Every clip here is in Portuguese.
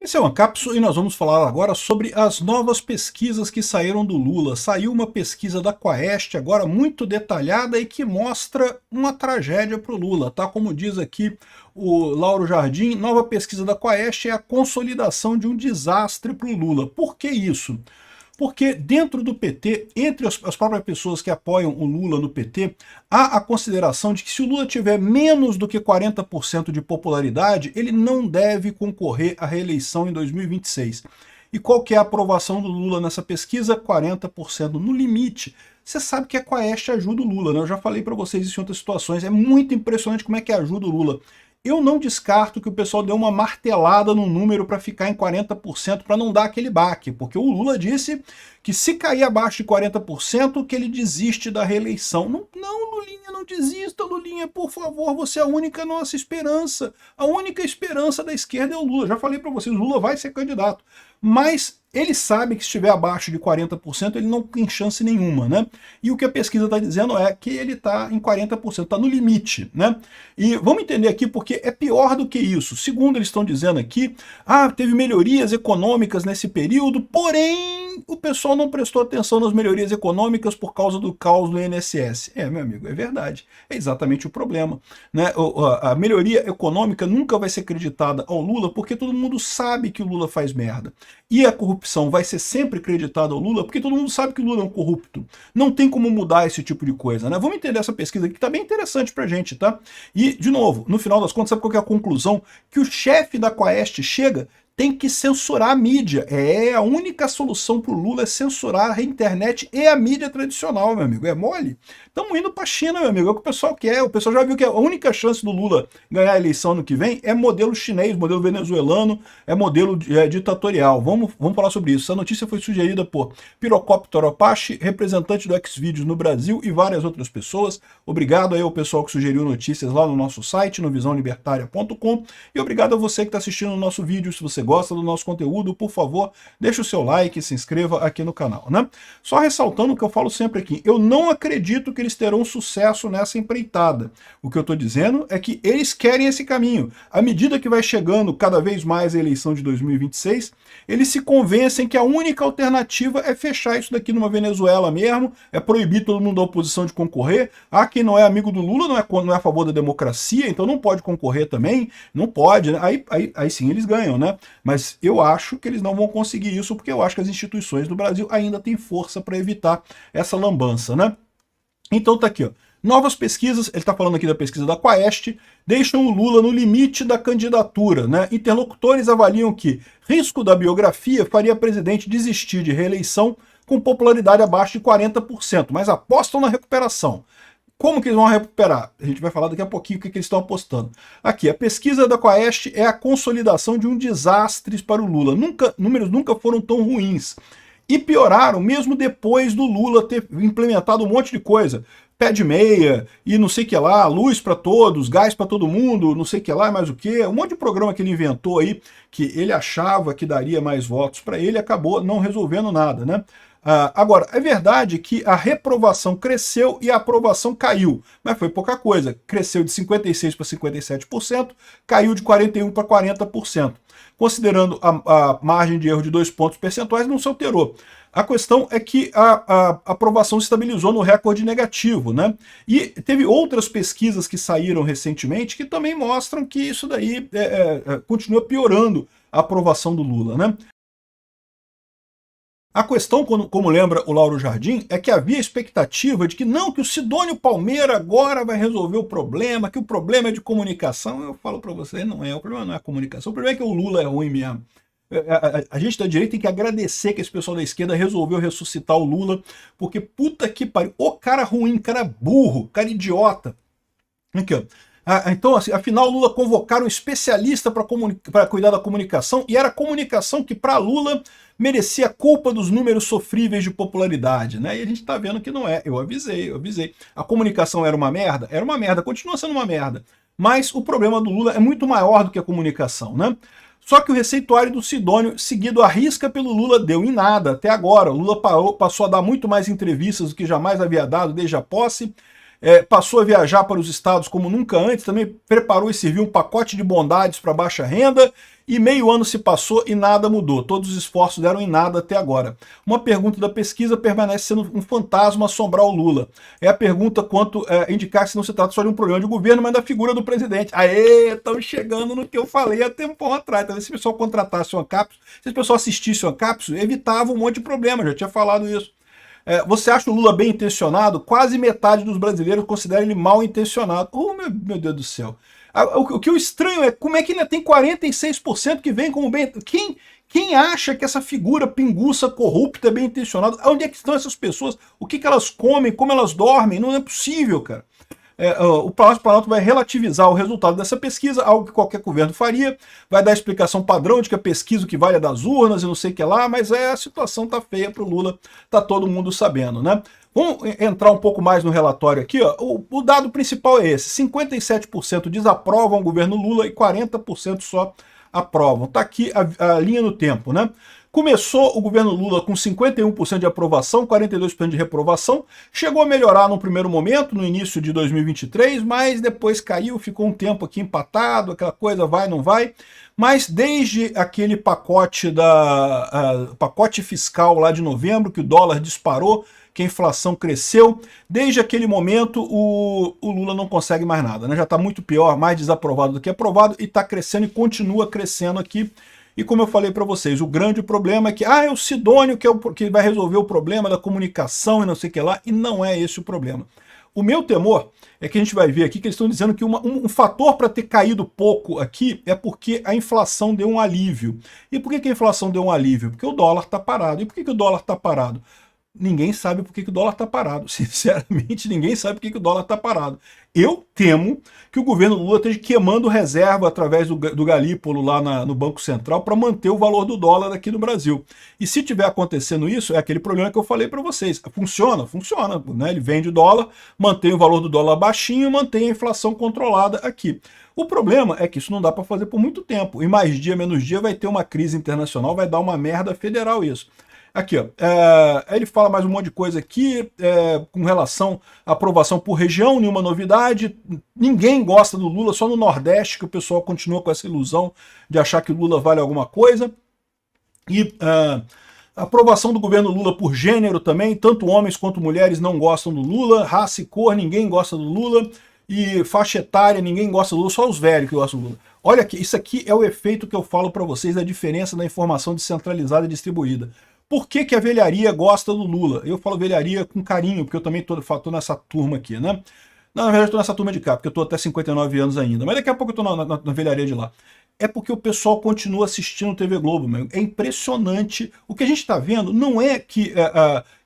Esse é o Ancapso e nós vamos falar agora sobre as novas pesquisas que saíram do Lula. Saiu uma pesquisa da Quaest agora muito detalhada e que mostra uma tragédia para o Lula, tá? Como diz aqui o Lauro Jardim, nova pesquisa da Quaest é a consolidação de um desastre para o Lula. Por que isso? Porque dentro do PT, entre as próprias pessoas que apoiam o Lula no PT, há a consideração de que se o Lula tiver menos do que 40% de popularidade, ele não deve concorrer à reeleição em 2026. E qual que é a aprovação do Lula nessa pesquisa? 40% no limite. Você sabe que a Quaest ajuda o Lula, né? Eu já falei para vocês isso em outras situações, é muito impressionante como é que ajuda o Lula. Eu não descarto que o pessoal deu uma martelada no número para ficar em 40% para não dar aquele baque, porque o Lula disse que se cair abaixo de 40%, que ele desiste da reeleição. Não, não, Lulinha, não desista, Lulinha, por favor, você é a única nossa esperança. A única esperança da esquerda é o Lula. Já falei para vocês, o Lula vai ser candidato. Mas ele sabe que se estiver abaixo de 40%, ele não tem chance nenhuma, né? E o que a pesquisa está dizendo é que ele está em 40%, está no limite, né? E vamos entender aqui porque é pior do que isso. Segundo eles estão dizendo aqui, teve melhorias econômicas nesse período, porém o pessoal não prestou atenção nas melhorias econômicas por causa do caos do INSS. É, meu amigo, é verdade. É exatamente o problema, né? A melhoria econômica nunca vai ser creditada ao Lula porque todo mundo sabe que o Lula faz merda. E a corrupção vai ser sempre creditada ao Lula porque todo mundo sabe que o Lula é um corrupto. Não tem como mudar esse tipo de coisa, né? Vamos entender essa pesquisa aqui que tá bem interessante pra gente, tá? E, de novo, no final das contas, sabe qual que é a conclusão? Que o chefe da Quaest chega, tem que censurar a mídia. É, a única solução para o Lula é censurar a internet e a mídia tradicional, meu amigo. É mole? Estamos indo para a China, meu amigo. É o que o pessoal quer. O pessoal já viu que a única chance do Lula ganhar a eleição no que vem é modelo chinês, modelo venezuelano, é modelo ditatorial. Vamos falar sobre isso. Essa notícia foi sugerida por Pirocóptero Apache, representante do Xvideos no Brasil e várias outras pessoas. Obrigado aí ao pessoal que sugeriu notícias lá no nosso site, no visãolibertaria.com. E obrigado a você que está assistindo o nosso vídeo. Se você gosta do nosso conteúdo, por favor, deixe o seu like e se inscreva aqui no canal, né? Só ressaltando o que eu falo sempre aqui, eu não acredito que eles terão sucesso nessa empreitada. O que eu estou dizendo é que eles querem esse caminho. À medida que vai chegando cada vez mais a eleição de 2026, eles se convencem que a única alternativa é fechar isso daqui numa Venezuela mesmo, é proibir todo mundo da oposição de concorrer. Quem não é amigo do Lula não é a favor da democracia, então não pode concorrer também, não pode, né? Aí sim eles ganham, né? Mas eu acho que eles não vão conseguir isso, porque eu acho que as instituições do Brasil ainda têm força para evitar essa lambança, né? Então tá aqui, ó. Novas pesquisas, ele está falando aqui da pesquisa da Quaest, deixam o Lula no limite da candidatura, né? Interlocutores avaliam que risco da biografia faria presidente desistir de reeleição com popularidade abaixo de 40%, mas apostam na recuperação. Como que eles vão recuperar? A gente vai falar daqui a pouquinho o que eles estão apostando. Aqui, a pesquisa da Quaest é a consolidação de um desastre para o Lula. Números nunca foram tão ruins. E pioraram mesmo depois do Lula ter implementado um monte de coisa. Pé de meia, e não sei o que lá, luz para todos, gás para todo mundo, não sei o que lá, mais o que. Um monte de programa que ele inventou aí, que ele achava que daria mais votos para ele, acabou não resolvendo nada, né? Agora, é verdade que a reprovação cresceu e a aprovação caiu, mas foi pouca coisa. Cresceu de 56% para 57%, caiu de 41% para 40%. Considerando a margem de erro de 2 pontos percentuais, não se alterou. A questão é que a aprovação se estabilizou no recorde negativo, né? E teve outras pesquisas que saíram recentemente que também mostram que isso daí continua piorando a aprovação do Lula, né? A questão, como lembra o Lauro Jardim, é que havia expectativa de que não, que o Sidônio Palmeira agora vai resolver o problema, que o problema é de comunicação. Eu falo para vocês, não é, o problema não é a comunicação, o problema é que o Lula é ruim mesmo. A gente da direita tem que agradecer que esse pessoal da esquerda resolveu ressuscitar o Lula, porque puta que pariu, o cara ruim, cara burro, cara idiota. Aqui, ó. Então, assim, afinal, Lula convocaram um especialista para cuidar da comunicação, e era a comunicação que, para Lula, merecia a culpa dos números sofríveis de popularidade, né? E a gente tá vendo que não é. Eu avisei. A comunicação era uma merda? Era uma merda, continua sendo uma merda. Mas o problema do Lula é muito maior do que a comunicação, né? Só que o receituário do Sidônio, seguido à risca pelo Lula, deu em nada até agora. O Lula passou a dar muito mais entrevistas do que jamais havia dado desde a posse. passou a viajar para os estados como nunca antes, também preparou e serviu um pacote de bondades para baixa renda, e meio ano se passou e nada mudou. Todos os esforços deram em nada até agora. Uma pergunta da pesquisa permanece sendo um fantasma assombrar o Lula. É a pergunta quanto indicar que não se trata só de um problema de governo, mas da figura do presidente. Aê, estamos chegando no que eu falei há tempão atrás. Talvez se o pessoal contratasse uma cápsula, se o pessoal assistisse uma cápsula, evitava um monte de problema, já tinha falado isso. Você acha o Lula bem intencionado? Quase metade dos brasileiros considera ele mal intencionado. Oh, meu Deus do céu. O que eu estranho é como é que ainda tem 46% que vem como bem... Quem acha que essa figura pinguça, corrupta, é bem intencionada? Onde é que estão essas pessoas? O que elas comem? Como elas dormem? Não é possível, cara. O Palácio Planalto vai relativizar o resultado dessa pesquisa, algo que qualquer governo faria, vai dar a explicação padrão de que a pesquisa o que vale é das urnas e não sei o que lá, mas a situação tá feia para o Lula, tá todo mundo sabendo, né? Vamos entrar um pouco mais no relatório aqui, ó. O dado principal é esse, 57% desaprovam o governo Lula e 40% só aprovam. Tá aqui a linha no tempo, né? Começou o governo Lula com 51% de aprovação, 42% de reprovação, chegou a melhorar no primeiro momento, no início de 2023, mas depois caiu, ficou um tempo aqui empatado, aquela coisa vai, não vai, mas desde aquele pacote pacote fiscal lá de novembro, que o dólar disparou, que a inflação cresceu, desde aquele momento o Lula não consegue mais nada, né? Já está muito pior, mais desaprovado do que aprovado, e está crescendo e continua crescendo aqui. E como eu falei para vocês, o grande problema é que é o Sidônio que vai resolver o problema da comunicação e não sei o que lá, e não é esse o problema. O meu temor é que a gente vai ver aqui que eles estão dizendo que um fator para ter caído pouco aqui é porque a inflação deu um alívio. E por que a inflação deu um alívio? Porque o dólar está parado. E por que o dólar está parado? Ninguém sabe por que o dólar está parado. Sinceramente, ninguém sabe por que o dólar está parado. Eu temo que o governo Lula esteja queimando reserva através do Galípolo lá no Banco Central para manter o valor do dólar aqui no Brasil. E se tiver acontecendo isso, é aquele problema que eu falei para vocês. Funciona, funciona. Né? Ele vende dólar, mantém o valor do dólar baixinho, mantém a inflação controlada aqui. O problema é que isso não dá para fazer por muito tempo. E mais dia, menos dia, vai ter uma crise internacional, vai dar uma merda federal isso. Aqui, ó, ele fala mais um monte de coisa aqui, com relação à aprovação por região, nenhuma novidade, ninguém gosta do Lula, só no Nordeste que o pessoal continua com essa ilusão de achar que o Lula vale alguma coisa. E a aprovação do governo Lula por gênero também, tanto homens quanto mulheres não gostam do Lula, raça e cor, ninguém gosta do Lula, e faixa etária, ninguém gosta do Lula, só os velhos que gostam do Lula. Olha aqui, isso aqui é o efeito que eu falo para vocês da diferença da informação descentralizada e distribuída. Por que a velharia gosta do Lula? Eu falo velharia com carinho, porque eu também tô nessa turma aqui, né? Não, na verdade eu tô nessa turma de cá, porque eu tô até 59 anos ainda, mas daqui a pouco eu tô na velharia de lá. É porque o pessoal continua assistindo TV Globo, meu. É impressionante. O que a gente está vendo não é que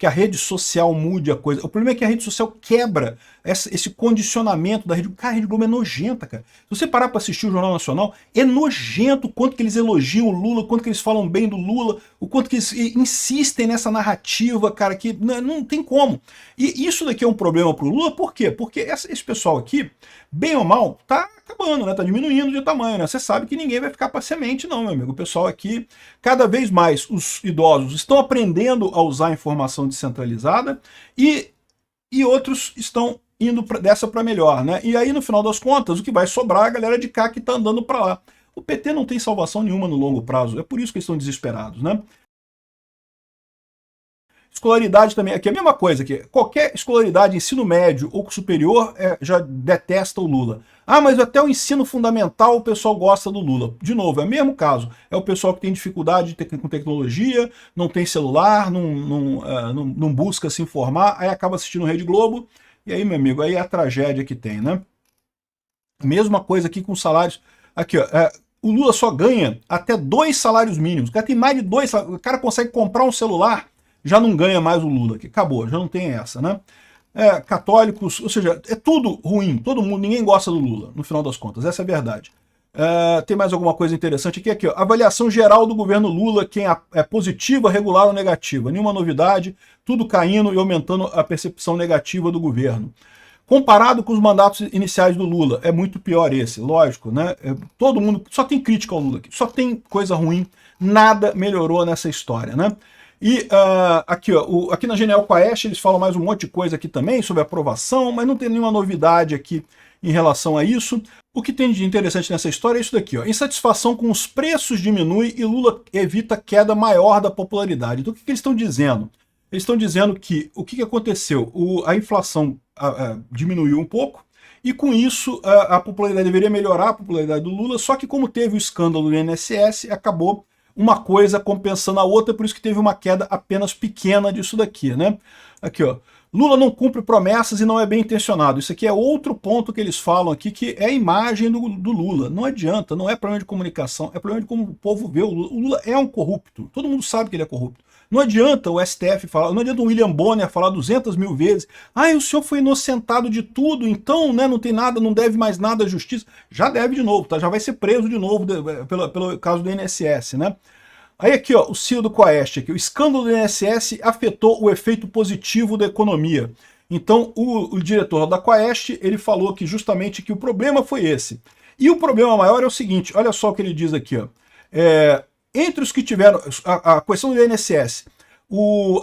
a rede social mude a coisa. O problema é que a rede social quebra esse condicionamento da rede. Cara, a Rede Globo é nojenta, cara. Se você parar para assistir o Jornal Nacional, é nojento o quanto que eles elogiam o Lula, o quanto que eles falam bem do Lula, o quanto que eles insistem nessa narrativa, cara, que não tem como. E isso daqui é um problema pro Lula, por quê? Porque esse pessoal aqui, bem ou mal, tá acabando, né? Tá diminuindo de tamanho, né? Você sabe que ninguém vai ficar para semente, não, meu amigo. O pessoal aqui, cada vez mais os idosos estão aprendendo a usar a informação descentralizada e outros estão indo dessa para melhor, né? E aí, no final das contas, o que vai sobrar é a galera de cá que tá andando para lá. O PT não tem salvação nenhuma no longo prazo, é por isso que eles estão desesperados, né? Escolaridade também, aqui é a mesma coisa, aqui. Qualquer escolaridade, ensino médio ou superior, já detesta o Lula. Ah, mas até o ensino fundamental o pessoal gosta do Lula. De novo, é o mesmo caso. É o pessoal que tem dificuldade com tecnologia, não tem celular, não busca se informar, aí acaba assistindo Rede Globo, e aí, meu amigo, aí é a tragédia que tem, né? Mesma coisa aqui com salários. Aqui, ó, o Lula só ganha até 2 salários mínimos. O cara tem mais de 2 salários. O cara consegue comprar um celular, já não ganha mais o Lula, que acabou, já não tem essa, né? Católicos, ou seja, é tudo ruim, todo mundo, ninguém gosta do Lula, no final das contas, essa é a verdade. Tem mais alguma coisa interessante aqui, ó, avaliação geral do governo Lula, quem é positiva, regular ou negativa, nenhuma novidade, tudo caindo e aumentando a percepção negativa do governo. Comparado com os mandatos iniciais do Lula, é muito pior esse, lógico, né? Todo mundo, só tem crítica ao Lula aqui, só tem coisa ruim, nada melhorou nessa história, né? E aqui, ó, aqui na Genial Quaest eles falam mais um monte de coisa aqui também sobre aprovação, mas não tem nenhuma novidade aqui em relação a isso. O que tem de interessante nessa história é isso daqui, ó. Insatisfação com os preços diminui e Lula evita queda maior da popularidade. Então o que eles estão dizendo? Eles estão dizendo que o que aconteceu? A inflação diminuiu um pouco, e com isso a popularidade deveria melhorar, a popularidade do Lula, só que como teve o escândalo do INSS, acabou uma coisa compensando a outra, por isso que teve uma queda apenas pequena disso daqui, né? Aqui, ó. Lula não cumpre promessas e não é bem intencionado. Isso aqui é outro ponto que eles falam aqui, que é a imagem do Lula. Não adianta, não é problema de comunicação, é problema de como o povo vê o Lula. O Lula é um corrupto, todo mundo sabe que ele é corrupto. Não adianta o STF falar, não adianta o William Bonner falar 200 mil vezes, o senhor foi inocentado de tudo, então né, não tem nada, não deve mais nada à justiça. Já deve de novo, tá? Já vai ser preso de novo pelo caso do INSS, né? Aí aqui, ó, o CEO do Quaest, aqui, o escândalo do INSS afetou o efeito positivo da economia. Então, o diretor da Quaest, ele falou que justamente que o problema foi esse. E o problema maior é o seguinte, olha só o que ele diz aqui, ó. Entre os que tiveram a questão do INSS,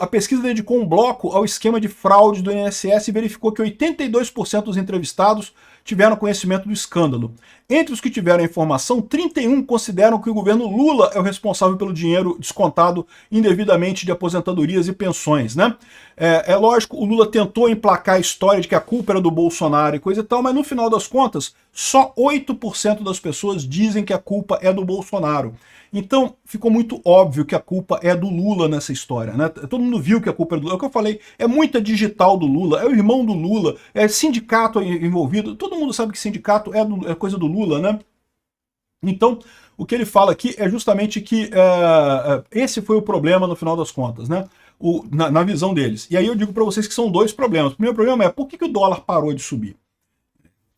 a pesquisa dedicou um bloco ao esquema de fraude do INSS e verificou que 82% dos entrevistados tiveram conhecimento do escândalo. Entre os que tiveram a informação, 31 consideram que o governo Lula é o responsável pelo dinheiro descontado indevidamente de aposentadorias e pensões, né? É lógico, o Lula tentou emplacar a história de que a culpa era do Bolsonaro e coisa e tal, mas no final das contas, só 8% das pessoas dizem que a culpa é do Bolsonaro. Então, ficou muito óbvio que a culpa é do Lula nessa história, né? Todo mundo viu que a culpa é do Lula. É o que eu falei, é muita digital do Lula, é o irmão do Lula, é sindicato envolvido. Todo mundo sabe que sindicato é coisa do Lula, né? Então, o que ele fala aqui é justamente que esse foi o problema no final das contas, né? Na visão deles. E aí eu digo para vocês que são dois problemas. O primeiro problema é por que o dólar parou de subir?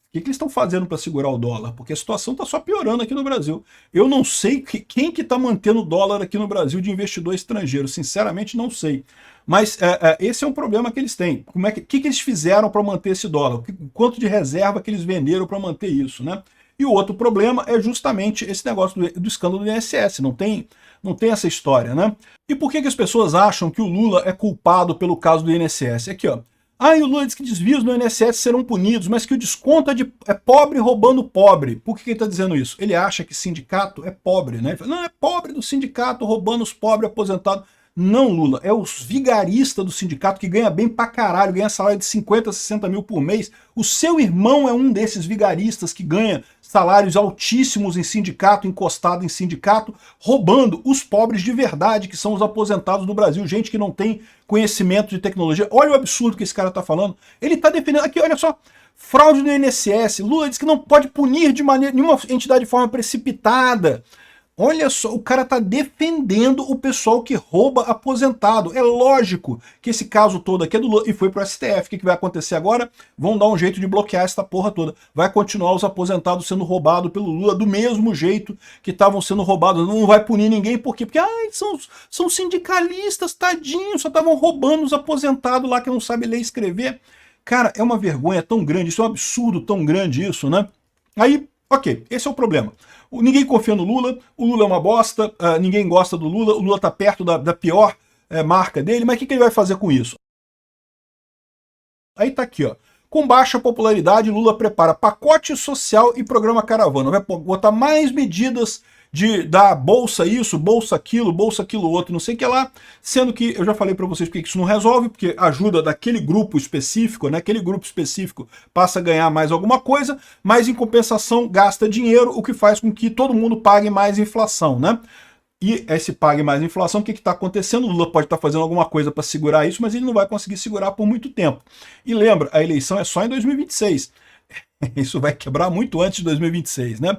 O que eles estão fazendo para segurar o dólar? Porque a situação está só piorando aqui no Brasil. Eu não sei quem que está mantendo o dólar aqui no Brasil de investidor estrangeiro. Sinceramente, não sei. Mas esse é um problema que eles têm. O que eles fizeram para manter esse dólar? Quanto de reserva que eles venderam para manter isso, né? E o outro problema é justamente esse negócio do escândalo do INSS. Não tem essa história, né? E por que as pessoas acham que o Lula é culpado pelo caso do INSS? Aqui, ó. E o Lula diz que desvios no INSS serão punidos, mas que o desconto é pobre roubando pobre. Por que ele está dizendo isso? Ele acha que sindicato é pobre, né? Ele fala, não, é pobre do sindicato roubando os pobres aposentados. Não, Lula, é os vigaristas do sindicato que ganha bem pra caralho, ganha salário de 50, 60 mil por mês. O seu irmão é um desses vigaristas que ganha salários altíssimos em sindicato, encostado em sindicato, roubando os pobres de verdade, que são os aposentados do Brasil, gente que não tem conhecimento de tecnologia. Olha o absurdo que esse cara tá falando. Ele tá defendendo, aqui, olha só, fraude no INSS. Lula diz que não pode punir de maneira nenhuma entidade de forma precipitada. Olha só, o cara tá defendendo o pessoal que rouba aposentado. É lógico que esse caso todo aqui é do Lula e foi pro STF. O que vai acontecer agora? Vão dar um jeito de bloquear essa porra toda. Vai continuar os aposentados sendo roubados pelo Lula do mesmo jeito que estavam sendo roubados. Não vai punir ninguém, por quê? Porque são sindicalistas, tadinhos, só estavam roubando os aposentados lá que não sabem ler e escrever. Cara, é uma vergonha tão grande, isso é um absurdo tão grande isso, né? Aí, ok, esse é o problema. Ninguém confia no Lula, o Lula é uma bosta, ninguém gosta do Lula, o Lula está perto da pior marca dele, mas o que ele vai fazer com isso? Aí tá aqui, ó. Com baixa popularidade, Lula prepara pacote social e programa caravana. Vai botar mais medidas da bolsa isso, bolsa aquilo outro, não sei o que lá, sendo que eu já falei para vocês porque isso não resolve, porque ajuda daquele grupo específico, né? Aquele grupo específico passa a ganhar mais alguma coisa, mas em compensação gasta dinheiro, o que faz com que todo mundo pague mais inflação, né? E esse pague mais inflação, o que está acontecendo? O Lula pode estar fazendo alguma coisa para segurar isso, mas ele não vai conseguir segurar por muito tempo. E lembra, a eleição é só em 2026. Isso vai quebrar muito antes de 2026, né?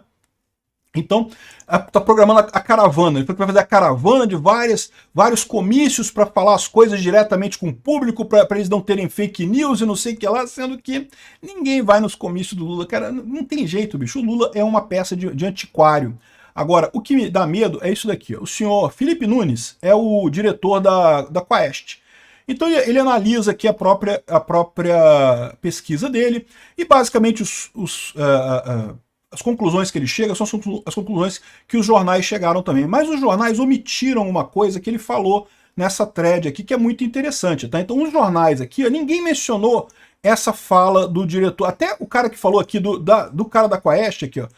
Então, está programando a caravana. Ele vai fazer a caravana de vários comícios para falar as coisas diretamente com o público, para eles não terem fake news e não sei o que lá, sendo que ninguém vai nos comícios do Lula. Cara, não tem jeito, bicho. O Lula é uma peça de antiquário. Agora, o que me dá medo é isso daqui. Ó. O senhor Felipe Nunes é o diretor da Quaest. Então ele analisa aqui a própria pesquisa dele e basicamente as conclusões que ele chega são as conclusões que os jornais chegaram também. Mas os jornais omitiram uma coisa que ele falou nessa thread aqui, que é muito interessante, tá? Então, os jornais aqui, ó, ninguém mencionou essa fala do diretor, até o cara que falou aqui, do cara da Quaest aqui, ó,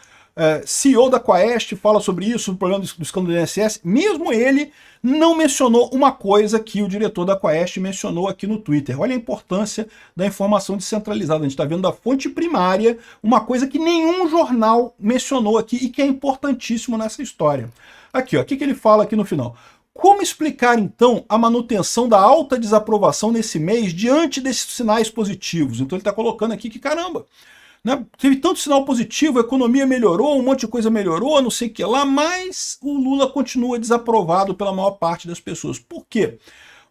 CEO da Quaest fala sobre isso, o problema do escândalo do INSS, mesmo ele não mencionou uma coisa que o diretor da Quaest mencionou aqui no Twitter. Olha a importância da informação descentralizada. A gente está vendo da fonte primária uma coisa que nenhum jornal mencionou aqui e que é importantíssimo nessa história. Aqui, ó, o que ele fala aqui no final? Como explicar, então, a manutenção da alta desaprovação nesse mês diante desses sinais positivos? Então ele está colocando aqui que, caramba, né, teve tanto sinal positivo, a economia melhorou, um monte de coisa melhorou, não sei o que lá, mas o Lula continua desaprovado pela maior parte das pessoas. Por quê?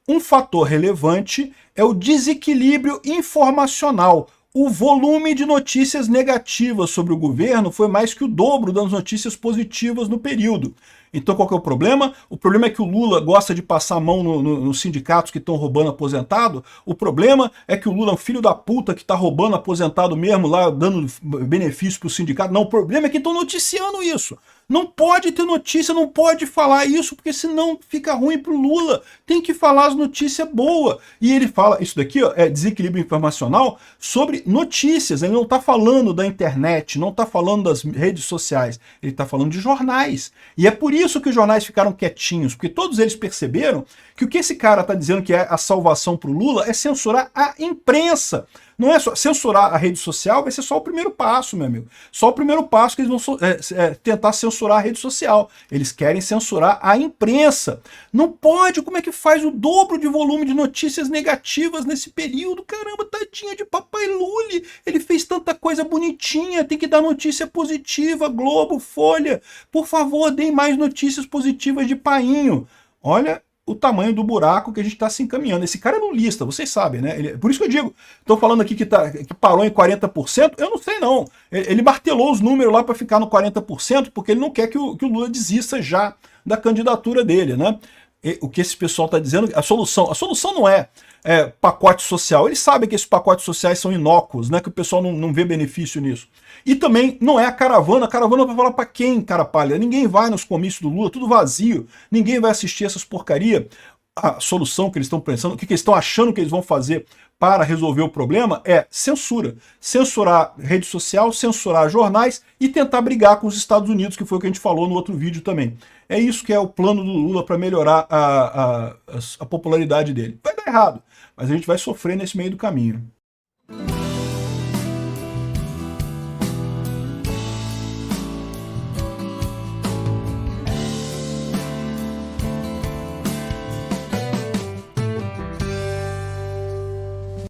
Um fator relevante é o desequilíbrio informacional. O volume de notícias negativas sobre o governo foi mais que o dobro das notícias positivas no período. Então qual que é o problema? O problema é que o Lula gosta de passar a mão nos sindicatos que estão roubando aposentado. O problema é que o Lula é um filho da puta que está roubando aposentado mesmo, lá dando benefício para o sindicato. Não, o problema é que estão noticiando isso. Não pode ter notícia, não pode falar isso, porque senão fica ruim pro Lula. Tem que falar as notícias boas. E ele fala, isso daqui ó, é desequilíbrio informacional sobre notícias. Ele não está falando da internet, não está falando das redes sociais. Ele está falando de jornais. E é por isso que os jornais ficaram quietinhos, porque todos eles perceberam que o que esse cara está dizendo que é a salvação pro Lula é censurar a imprensa. Não é só censurar a rede social, vai ser só o primeiro passo, meu amigo. Só o primeiro passo que eles vão tentar censurar a rede social. Eles querem censurar a imprensa. Não pode, como é que faz o dobro de volume de notícias negativas nesse período? Caramba, tadinha de papai Lully. Ele fez tanta coisa bonitinha, tem que dar notícia positiva, Globo, Folha. Por favor, deem mais notícias positivas de painho. Olha o tamanho do buraco que a gente está se encaminhando. Esse cara é lulista, vocês sabem, né? Por isso que eu digo, estou falando aqui que parou em 40%, eu não sei não. Ele martelou os números lá para ficar no 40%, porque ele não quer que o Lula desista já da candidatura dele, né? O que esse pessoal está dizendo, a solução não é pacote social. Eles sabem que esses pacotes sociais são inócuos, né? Que o pessoal não vê benefício nisso. E também não é a caravana vai falar para quem, cara pálida? Ninguém vai nos comícios do Lula, tudo vazio, ninguém vai assistir essas porcaria. A solução que eles estão pensando, o que eles estão achando que eles vão fazer para resolver o problema é censura. Censurar rede social, censurar jornais e tentar brigar com os Estados Unidos, que foi o que a gente falou no outro vídeo também. É isso que é o plano do Lula para melhorar a popularidade dele. Vai dar errado, mas a gente vai sofrer nesse meio do caminho.